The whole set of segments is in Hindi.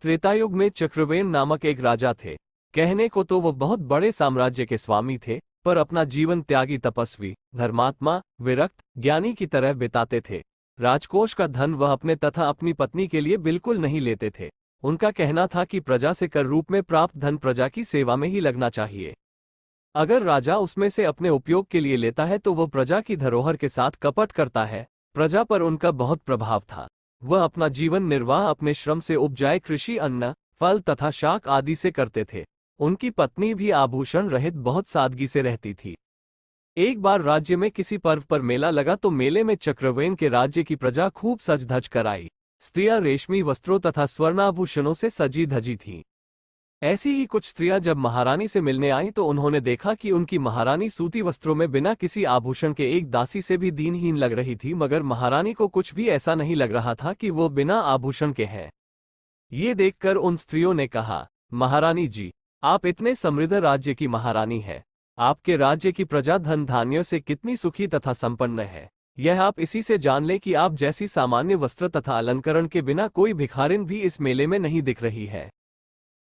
त्रेतायुग में चक्रवेण नामक एक राजा थे। कहने को तो वो बहुत बड़े साम्राज्य के स्वामी थे, पर अपना जीवन त्यागी, तपस्वी, धर्मात्मा, विरक्त, ज्ञानी की तरह बिताते थे। राजकोष का धन वह अपने तथा अपनी पत्नी के लिए बिल्कुल नहीं लेते थे। उनका कहना था कि प्रजा से कर रूप में प्राप्त धन प्रजा की सेवा में ही लगना चाहिए। अगर राजा उसमें से अपने उपयोग के लिए लेता है तो वह प्रजा की धरोहर के साथ कपट करता है। प्रजा पर उनका बहुत प्रभाव था। वह अपना जीवन निर्वाह अपने श्रम से उपजाए कृषि, अन्न, फल तथा शाक आदि से करते थे। उनकी पत्नी भी आभूषण रहित बहुत सादगी से रहती थी। एक बार राज्य में किसी पर्व पर मेला लगा तो मेले में चक्रवेण के राज्य की प्रजा खूब सज धज कर आई। स्त्रियां रेशमी वस्त्रों तथा स्वर्णाभूषणों से सजी धजी थीं। ऐसी ही कुछ स्त्रियां जब महारानी से मिलने आईं तो उन्होंने देखा कि उनकी महारानी सूती वस्त्रों में बिना किसी आभूषण के एक दासी से भी दीनहीन लग रही थी, मगर महारानी को कुछ भी ऐसा नहीं लग रहा था कि वो बिना आभूषण के हैं। ये देखकर उन स्त्रियों ने कहा, महारानी जी, आप इतने समृद्ध राज्य की महारानी है। आपके राज्य की प्रजा धन धान्यों से कितनी सुखी तथा संपन्न है, यह आप इसी से जान ले कि आप जैसी सामान्य वस्त्र तथा अलंकरण के बिना कोई भिखारिन भी इस मेले में नहीं दिख रही है।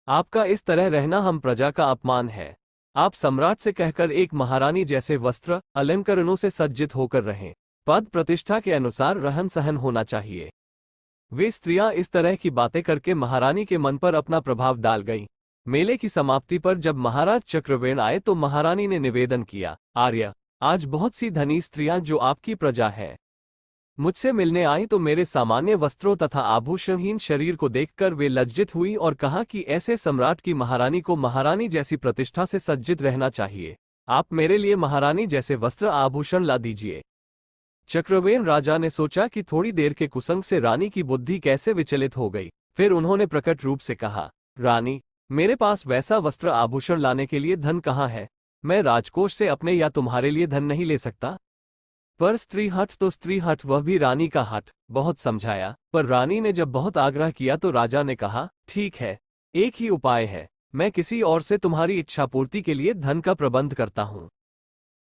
आपका इस तरह रहना हम प्रजा का अपमान है। आप सम्राट से कहकर एक महारानी जैसे वस्त्र अलंकरणों से सज्जित होकर रहें। पद प्रतिष्ठा के अनुसार रहन सहन होना चाहिए। वे स्त्रियां इस तरह की बातें करके महारानी के मन पर अपना प्रभाव डाल गईं। मेले की समाप्ति पर जब महाराज चक्रवेण आए तो महारानी ने निवेदन किया, आर्य, आज बहुत सी धनी स्त्रियां जो आपकी प्रजा है मुझसे मिलने आई तो मेरे सामान्य वस्त्रों तथा आभूषणहीन शरीर को देखकर वे लज्जित हुई और कहा कि ऐसे सम्राट की महारानी को महारानी जैसी प्रतिष्ठा से सज्जित रहना चाहिए। आप मेरे लिए महारानी जैसे वस्त्र आभूषण ला दीजिए। चक्रवेण राजा ने सोचा कि थोड़ी देर के कुसंग से रानी की बुद्धि कैसे विचलित हो गई। फिर उन्होंने प्रकट रूप से कहा, रानी, मेरे पास वैसा वस्त्र आभूषण लाने के लिए धन कहाँ है। मैं राजकोष से अपने या तुम्हारे लिए धन नहीं ले सकता। पर स्त्री हठ तो स्त्री हठ, वह भी रानी का हठ। बहुत समझाया, पर रानी ने जब बहुत आग्रह किया तो राजा ने कहा, ठीक है, एक ही उपाय है, मैं किसी और से तुम्हारी इच्छा पूर्ति के लिए धन का प्रबंध करता हूँ।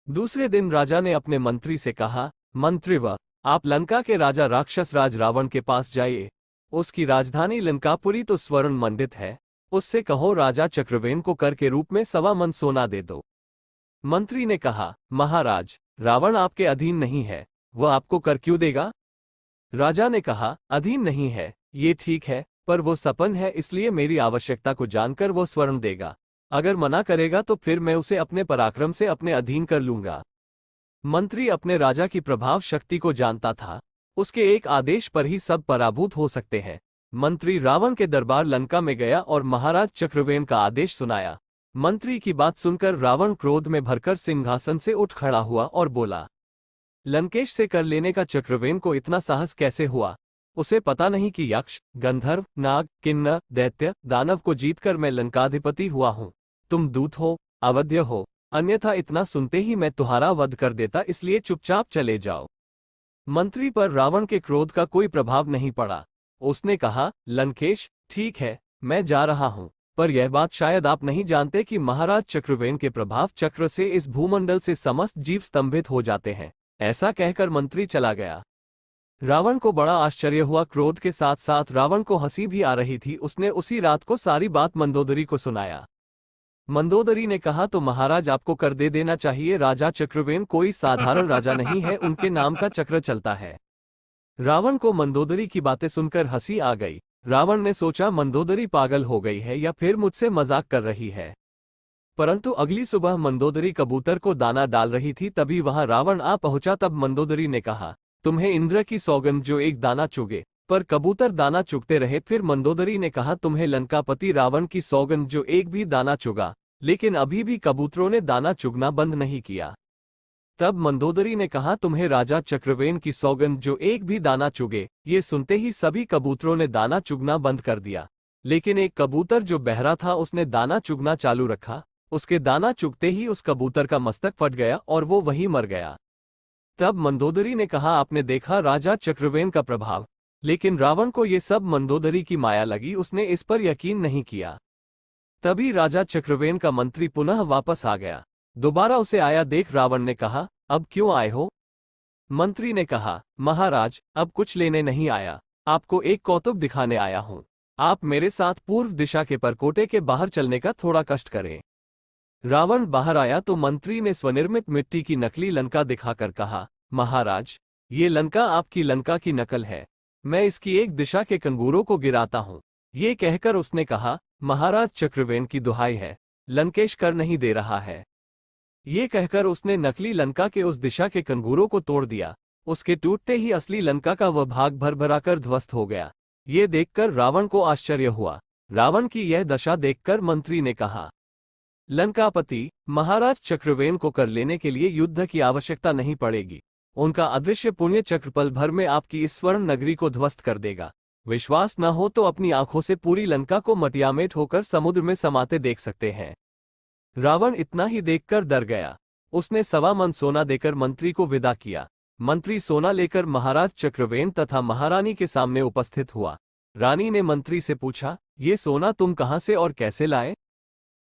दूसरे दिन राजा ने अपने मंत्री से कहा, मंत्रीव, आप लंका के राजा राक्षस राज रावण के पास जाइए। उसकी राजधानी लंकापुरी तो स्वर्ण मंडित है। उससे कहो राजा चक्रवेण को कर के रूप में 1.25 मन सोना दे दो। मंत्री ने कहा, महाराज, रावण आपके अधीन नहीं है, वह आपको कर क्यों देगा। राजा ने कहा, अधीन नहीं है, ये ठीक है, पर वो सपन है, इसलिए मेरी आवश्यकता को जानकर वो स्वर्ण देगा। अगर मना करेगा तो फिर मैं उसे अपने पराक्रम से अपने अधीन कर लूंगा। मंत्री अपने राजा की प्रभाव शक्ति को जानता था। उसके एक आदेश पर ही सब पराभूत हो सकते हैं। मंत्री रावण के दरबार लंका में गया और महाराज चक्रवेण का आदेश सुनाया। मंत्री की बात सुनकर रावण क्रोध में भरकर सिंहासन से उठ खड़ा हुआ और बोला, लंकेश से कर लेने का चक्रवेण को इतना साहस कैसे हुआ। उसे पता नहीं कि यक्ष, गंधर्व, नाग, किन्नर, दैत्य, दानव को जीतकर मैं लंकाधिपति हुआ हूं। तुम दूत हो, अवध्य हो, अन्यथा इतना सुनते ही मैं तुम्हारा वध कर देता, इसलिए चुपचाप चले जाओ। मंत्री पर रावण के क्रोध का कोई प्रभाव नहीं पड़ा। उसने कहा, लंकेश, ठीक है, मैं जा रहा हूं, पर यह बात शायद आप नहीं जानते कि महाराज चक्रवेण के प्रभाव चक्र से इस भूमंडल से समस्त जीव स्तंभित हो जाते हैं। ऐसा कहकर मंत्री चला गया। रावण को बड़ा आश्चर्य हुआ। क्रोध के साथ साथ रावण को हंसी भी आ रही थी। उसने उसी रात को सारी बात मंदोदरी को सुनाया। मंदोदरी ने कहा, तो महाराज आपको कर दे देना चाहिए। राजा चक्रवेण कोई साधारण राजा नहीं है, उनके नाम का चक्र चलता है। रावण को मंदोदरी की बातें सुनकर हंसी आ गई। रावण ने सोचा, मंदोदरी पागल हो गई है या फिर मुझसे मजाक कर रही है। परंतु अगली सुबह मंदोदरी कबूतर को दाना डाल रही थी, तभी वहां रावण आ पहुंचा। तब मंदोदरी ने कहा, तुम्हें इंद्र की सौगंध जो एक दाना चुगे, पर कबूतर दाना चुगते रहे। फिर मंदोदरी ने कहा, तुम्हें लंकापति रावण की सौगंध जो एक भी दाना चुगा, लेकिन अभी भी कबूतरों ने दाना चुगना बंद नहीं किया। तब मंदोदरी ने कहा, तुम्हें राजा चक्रवेण की सौगंध जो एक भी दाना चुगे। ये सुनते ही सभी कबूतरों ने दाना चुगना बंद कर दिया, लेकिन एक कबूतर जो बहरा था उसने दाना चुगना चालू रखा। उसके दाना चुगते ही उस कबूतर का मस्तक फट गया और वो वहीं मर गया। तब मंदोदरी ने कहा, आपने देखा राजा चक्रवेण का प्रभाव। लेकिन रावण को ये सब मंदोदरी की माया लगी, उसने इस पर यकीन नहीं किया। तभी राजा चक्रवेण का मंत्री पुनः वापस आ गया। दोबारा उसे आया देख रावण ने कहा, अब क्यों आए हो। मंत्री ने कहा, महाराज, अब कुछ लेने नहीं आया, आपको एक कौतुक दिखाने आया हूं। आप मेरे साथ पूर्व दिशा के परकोटे के बाहर चलने का थोड़ा कष्ट करें। रावण बाहर आया तो मंत्री ने स्वनिर्मित मिट्टी की नकली लंका दिखाकर कहा, महाराज, ये लंका आपकी लंका की नकल है। मैं इसकी एक दिशा के कंगूरों को गिराता हूँ। ये कहकर उसने कहा, महाराज चक्रवेन की दुहाई है, लंकेश कर नहीं दे रहा है। ये कहकर उसने नकली लंका के उस दिशा के कंगूरों को तोड़ दिया। उसके टूटते ही असली लंका का वह भाग भरभराकर ध्वस्त हो गया। ये देखकर रावण को आश्चर्य हुआ। रावण की यह दशा देखकर मंत्री ने कहा, लंकापति, महाराज चक्रवेन को कर लेने के लिए युद्ध की आवश्यकता नहीं पड़ेगी। उनका अदृश्य पुण्य चक्र पल भर में आपकी इस स्वर्ण नगरी को ध्वस्त कर देगा। विश्वास न हो तो अपनी आंखों से पूरी लंका को मटियामेट होकर समुद्र में समाते देख सकते हैं। रावण इतना ही देखकर डर गया। उसने 1.25 मन सोना देकर मंत्री को विदा किया। मंत्री सोना लेकर महाराज चक्रवेन तथा महारानी के सामने उपस्थित हुआ। रानी ने मंत्री से पूछा, ये सोना तुम कहां से और कैसे लाए?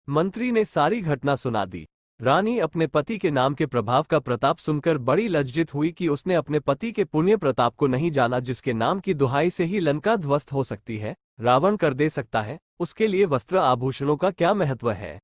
मंत्री ने सारी घटना सुना दी। रानी अपने पति के नाम के प्रभाव का प्रताप सुनकर बड़ी लज्जित हुई कि उसने अपने पति के पुण्य प्रताप को नहीं जाना, जिसके नाम की दुहाई से ही लंका ध्वस्त हो सकती है, रावण कर दे सकता है, उसके लिए वस्त्र आभूषणों का क्या महत्व है।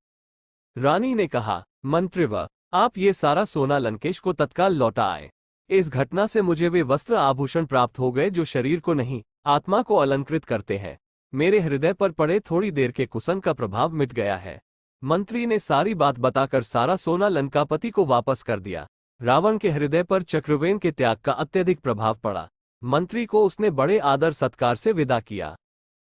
रानी ने कहा, मंत्रीवर, आप ये सारा सोना लंकेश को तत्काल लौटा आए। इस घटना से मुझे वे वस्त्र आभूषण प्राप्त हो गए जो शरीर को नहीं, आत्मा को अलंकृत करते हैं। मेरे हृदय पर पड़े थोड़ी देर के कुसंग का प्रभाव मिट गया है। मंत्री ने सारी बात बताकर सारा सोना लंकापति को वापस कर दिया। रावण के हृदय पर चक्रवेन के त्याग का अत्यधिक प्रभाव पड़ा। मंत्री को उसने बड़े आदर सत्कार से विदा किया।